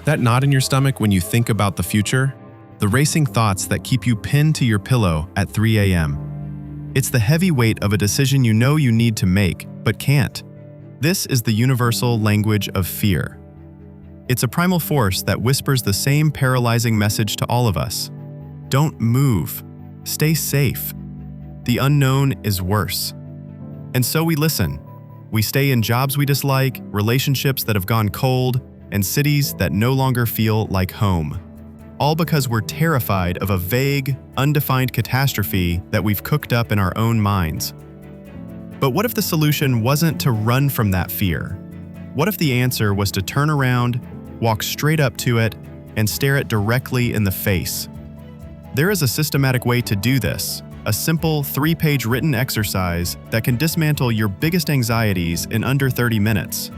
That knot in your stomach when you think about the future? The racing thoughts that keep you pinned to your pillow at 3 a.m. It's the heavy weight of a decision you know you need to make, but can't. This is the universal language of fear. It's a primal force that whispers the same paralyzing message to all of us. Don't move. Stay safe. The unknown is worse. And so we listen. We stay in jobs we dislike, relationships that have gone cold, and cities that no longer feel like home. All because we're terrified of a vague, undefined catastrophe that we've cooked up in our own minds. But what if the solution wasn't to run from that fear? What if the answer was to turn around, walk straight up to it, and stare it directly in the face? There is a systematic way to do this, a simple 3-page written exercise that can dismantle your biggest anxieties in under 30 minutes.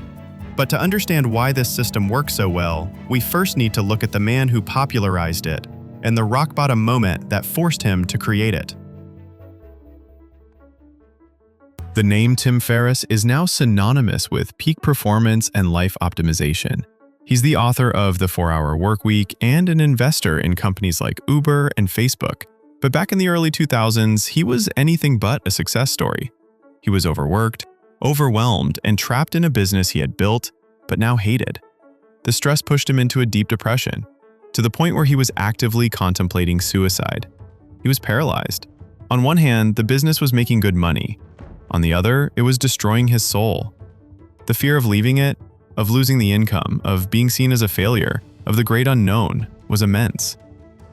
But to understand why this system works so well, we first need to look at the man who popularized it and the rock-bottom moment that forced him to create it. The name Tim Ferriss is now synonymous with peak performance and life optimization. He's the author of The 4-Hour Workweek and an investor in companies like Uber and Facebook. But back in the early 2000s, he was anything but a success story. He was overworked, overwhelmed, and trapped in a business he had built, but now hated. The stress pushed him into a deep depression, to the point where he was actively contemplating suicide. He was paralyzed. On one hand, the business was making good money. On the other, it was destroying his soul. The fear of leaving it, of losing the income, of being seen as a failure, of the great unknown, was immense.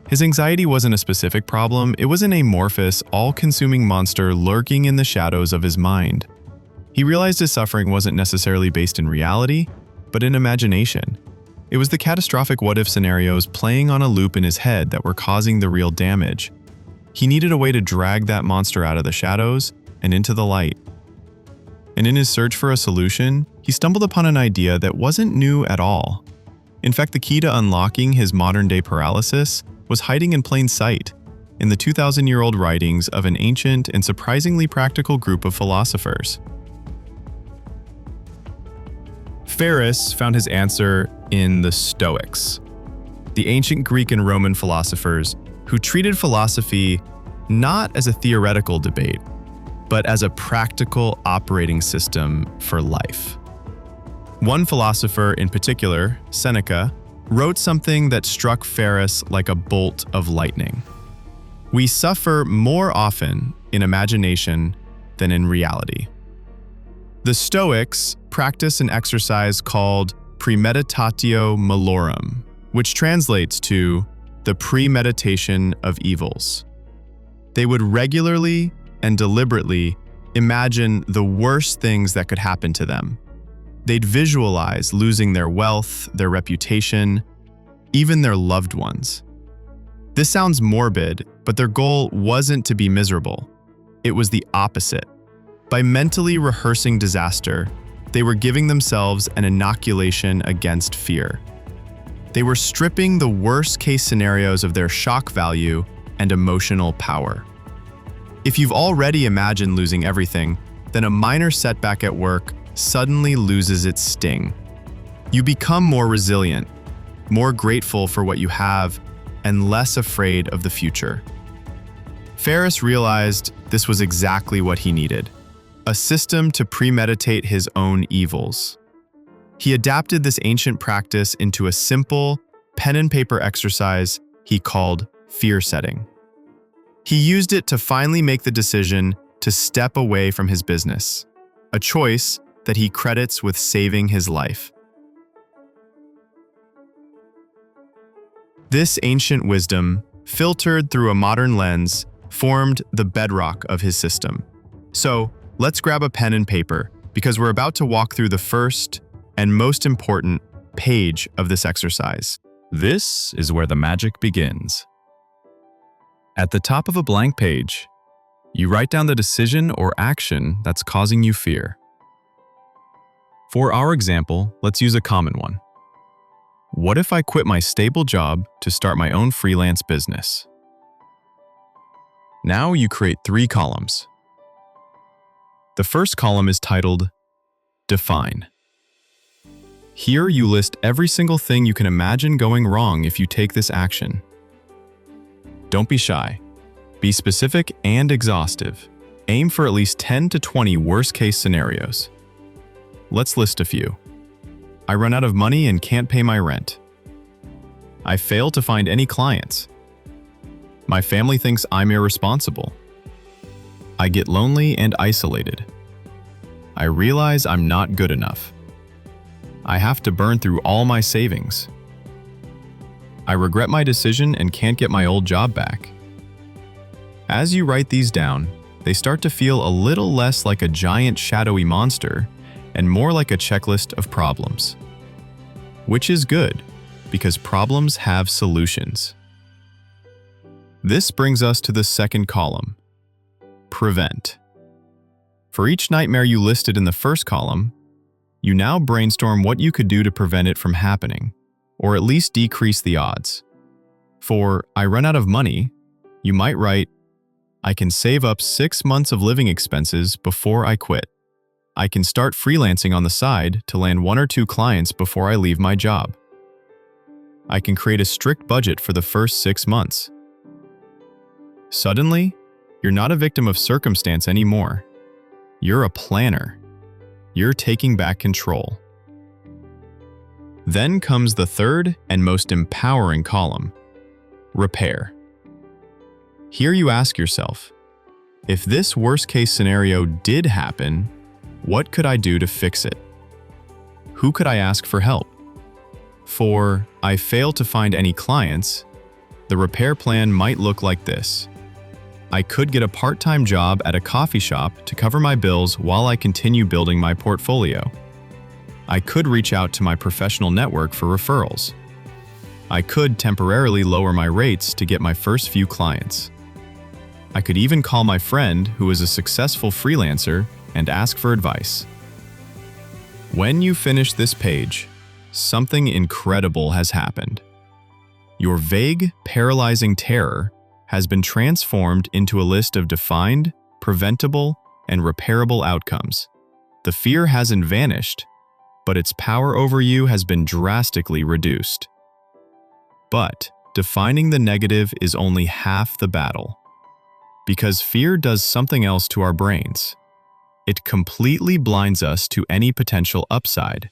His anxiety wasn't a specific problem, it was an amorphous, all-consuming monster lurking in the shadows of his mind. He realized his suffering wasn't necessarily based in reality, but in imagination. It was the catastrophic what-if scenarios playing on a loop in his head that were causing the real damage. He needed a way to drag that monster out of the shadows and into the light. And in his search for a solution, he stumbled upon an idea that wasn't new at all. In fact, the key to unlocking his modern-day paralysis was hiding in plain sight, in the 2,000-year-old writings of an ancient and surprisingly practical group of philosophers. Ferriss found his answer in the Stoics, the ancient Greek and Roman philosophers who treated philosophy not as a theoretical debate, but as a practical operating system for life. One philosopher in particular, Seneca, wrote something that struck Ferriss like a bolt of lightning. We suffer more often in imagination than in reality. The Stoics practice an exercise called premeditatio malorum, which translates to the premeditation of evils. They would regularly and deliberately imagine the worst things that could happen to them. They'd visualize losing their wealth, their reputation, even their loved ones. This sounds morbid, but their goal wasn't to be miserable. It was the opposite. By mentally rehearsing disaster, they were giving themselves an inoculation against fear. They were stripping the worst-case scenarios of their shock value and emotional power. If you've already imagined losing everything, then a minor setback at work suddenly loses its sting. You become more resilient, more grateful for what you have, and less afraid of the future. Ferriss realized this was exactly what he needed: a system to premeditate his own evils. He adapted this ancient practice into a simple, pen-and-paper exercise he called fear setting. He used it to finally make the decision to step away from his business, a choice that he credits with saving his life. This ancient wisdom, filtered through a modern lens, formed the bedrock of his system. So, let's grab a pen and paper, because we're about to walk through the first and most important page of this exercise. This is where the magic begins. At the top of a blank page, you write down the decision or action that's causing you fear. For our example, let's use a common one. What if I quit my stable job to start my own freelance business? Now you create 3 columns. The first column is titled Define. Here you list every single thing you can imagine going wrong if you take this action. Don't be shy. Be specific and exhaustive. Aim for at least 10 to 20 worst-case scenarios. Let's list a few. I run out of money and can't pay my rent. I fail to find any clients. My family thinks I'm irresponsible. I get lonely and isolated. I realize I'm not good enough. I have to burn through all my savings. I regret my decision and can't get my old job back. As you write these down, they start to feel a little less like a giant shadowy monster and more like a checklist of problems. Which is good, because problems have solutions. This brings us to the second column, prevent. For each nightmare you listed in the first column, you now brainstorm what you could do to prevent it from happening, or at least decrease the odds. For I run out of money, you might write, I can save up 6 months of living expenses before I quit. I can start freelancing on the side to land 1 or 2 clients before I leave my job. I can create a strict budget for the first 6 months. Suddenly, you're not a victim of circumstance anymore. You're a planner. You're taking back control. Then comes the third and most empowering column, repair. Here you ask yourself, if this worst-case scenario did happen, what could I do to fix it? Who could I ask for help? For I fail to find any clients, the repair plan might look like this. I could get a part-time job at a coffee shop to cover my bills while I continue building my portfolio. I could reach out to my professional network for referrals. I could temporarily lower my rates to get my first few clients. I could even call my friend who is a successful freelancer and ask for advice. When you finish this page, something incredible has happened. Your vague, paralyzing terror has been transformed into a list of defined, preventable, and repairable outcomes. The fear hasn't vanished, but its power over you has been drastically reduced. But defining the negative is only half the battle. Because fear does something else to our brains. It completely blinds us to any potential upside,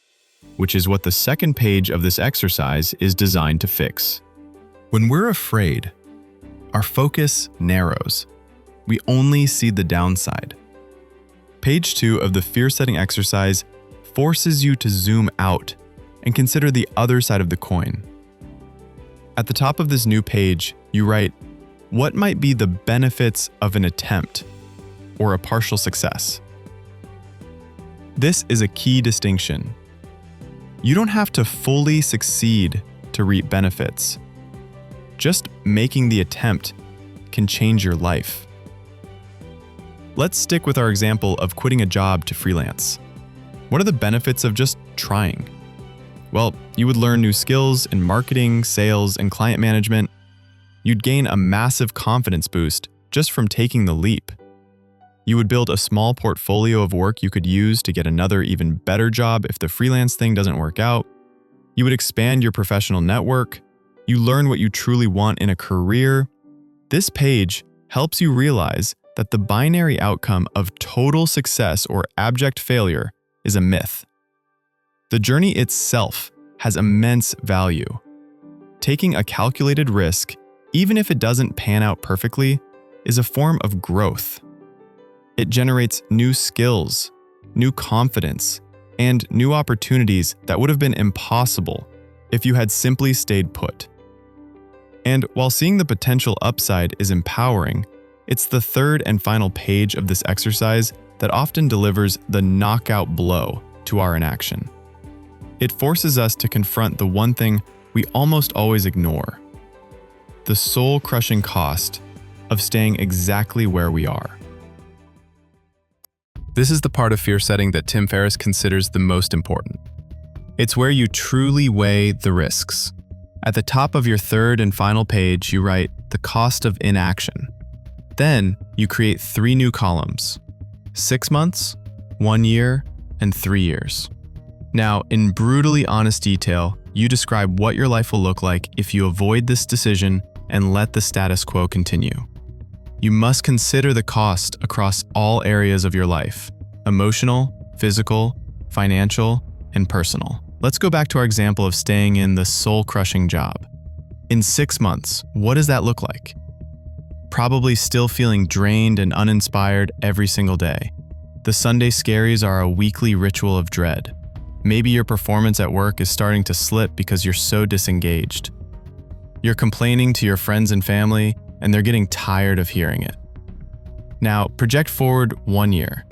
which is what the second page of this exercise is designed to fix. When we're afraid, our focus narrows. We only see the downside. Page 2 of the fear setting exercise forces you to zoom out and consider the other side of the coin. At the top of this new page, you write, what might be the benefits of an attempt or a partial success? This is a key distinction. You don't have to fully succeed to reap benefits. Just making the attempt can change your life. Let's stick with our example of quitting a job to freelance. What are the benefits of just trying? Well, you would learn new skills in marketing, sales, and client management. You'd gain a massive confidence boost just from taking the leap. You would build a small portfolio of work you could use to get another even better job if the freelance thing doesn't work out. You would expand your professional network. You learn what you truly want in a career. This page helps you realize that the binary outcome of total success or abject failure is a myth. The journey itself has immense value. Taking a calculated risk, even if it doesn't pan out perfectly, is a form of growth. It generates new skills, new confidence, and new opportunities that would have been impossible if you had simply stayed put. And while seeing the potential upside is empowering, it's the third and final page of this exercise that often delivers the knockout blow to our inaction. It forces us to confront the one thing we almost always ignore: the soul-crushing cost of staying exactly where we are. This is the part of fear setting that Tim Ferriss considers the most important. It's where you truly weigh the risks. At the top of your third and final page, you write the cost of inaction. Then you create 3 new columns: 6 months, 1 year, and 3 years. Now, in brutally honest detail, you describe what your life will look like if you avoid this decision and let the status quo continue. You must consider the cost across all areas of your life: emotional, physical, financial, and personal. Let's go back to our example of staying in the soul-crushing job. In 6 months, what does that look like? Probably still feeling drained and uninspired every single day. The Sunday scaries are a weekly ritual of dread. Maybe your performance at work is starting to slip because you're so disengaged. You're complaining to your friends and family, and they're getting tired of hearing it. Now, project forward 1 year.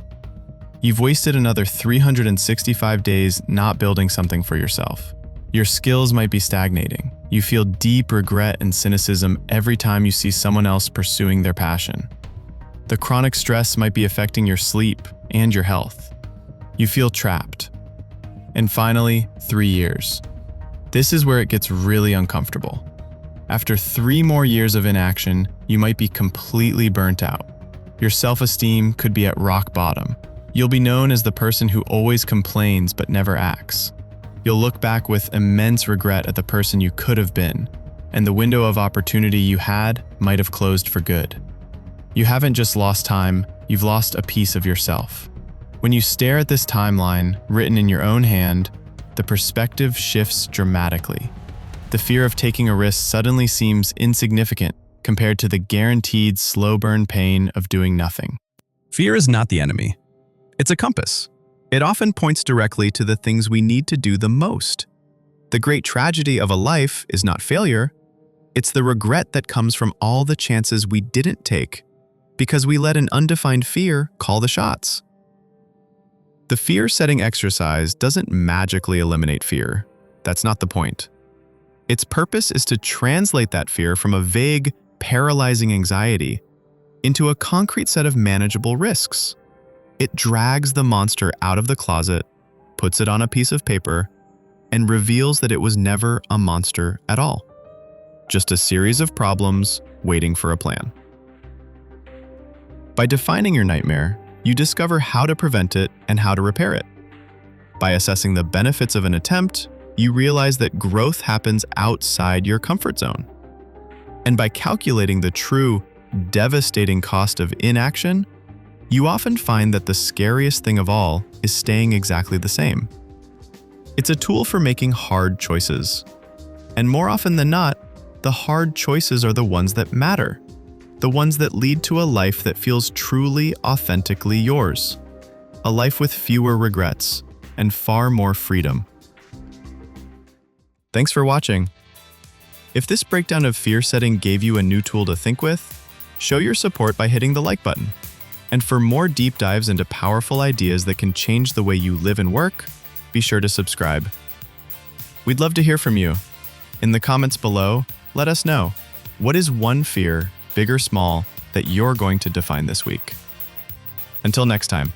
You've wasted another 365 days not building something for yourself. Your skills might be stagnating. You feel deep regret and cynicism every time you see someone else pursuing their passion. The chronic stress might be affecting your sleep and your health. You feel trapped. And finally, 3 years. This is where it gets really uncomfortable. After 3 more years of inaction, you might be completely burnt out. Your self-esteem could be at rock bottom. You'll be known as the person who always complains but never acts. You'll look back with immense regret at the person you could have been, and the window of opportunity you had might have closed for good. You haven't just lost time, you've lost a piece of yourself. When you stare at this timeline, written in your own hand, the perspective shifts dramatically. The fear of taking a risk suddenly seems insignificant compared to the guaranteed slow burn pain of doing nothing. Fear is not the enemy. It's a compass. It often points directly to the things we need to do the most. The great tragedy of a life is not failure, it's the regret that comes from all the chances we didn't take because we let an undefined fear call the shots. The fear setting exercise doesn't magically eliminate fear. That's not the point. Its purpose is to translate that fear from a vague, paralyzing anxiety into a concrete set of manageable risks. It drags the monster out of the closet, puts it on a piece of paper, and reveals that it was never a monster at all. Just a series of problems waiting for a plan. By defining your nightmare, you discover how to prevent it and how to repair it. By assessing the benefits of an attempt, you realize that growth happens outside your comfort zone. And by calculating the true, devastating cost of inaction, you often find that the scariest thing of all is staying exactly the same. It's a tool for making hard choices. And more often than not, the hard choices are the ones that matter. The ones that lead to a life that feels truly, authentically yours. A life with fewer regrets and far more freedom. Thanks for watching. If this breakdown of fear setting gave you a new tool to think with, show your support by hitting the like button. And for more deep dives into powerful ideas that can change the way you live and work, be sure to subscribe. We'd love to hear from you. In the comments below, let us know, what is one fear, big or small, that you're going to define this week? Until next time.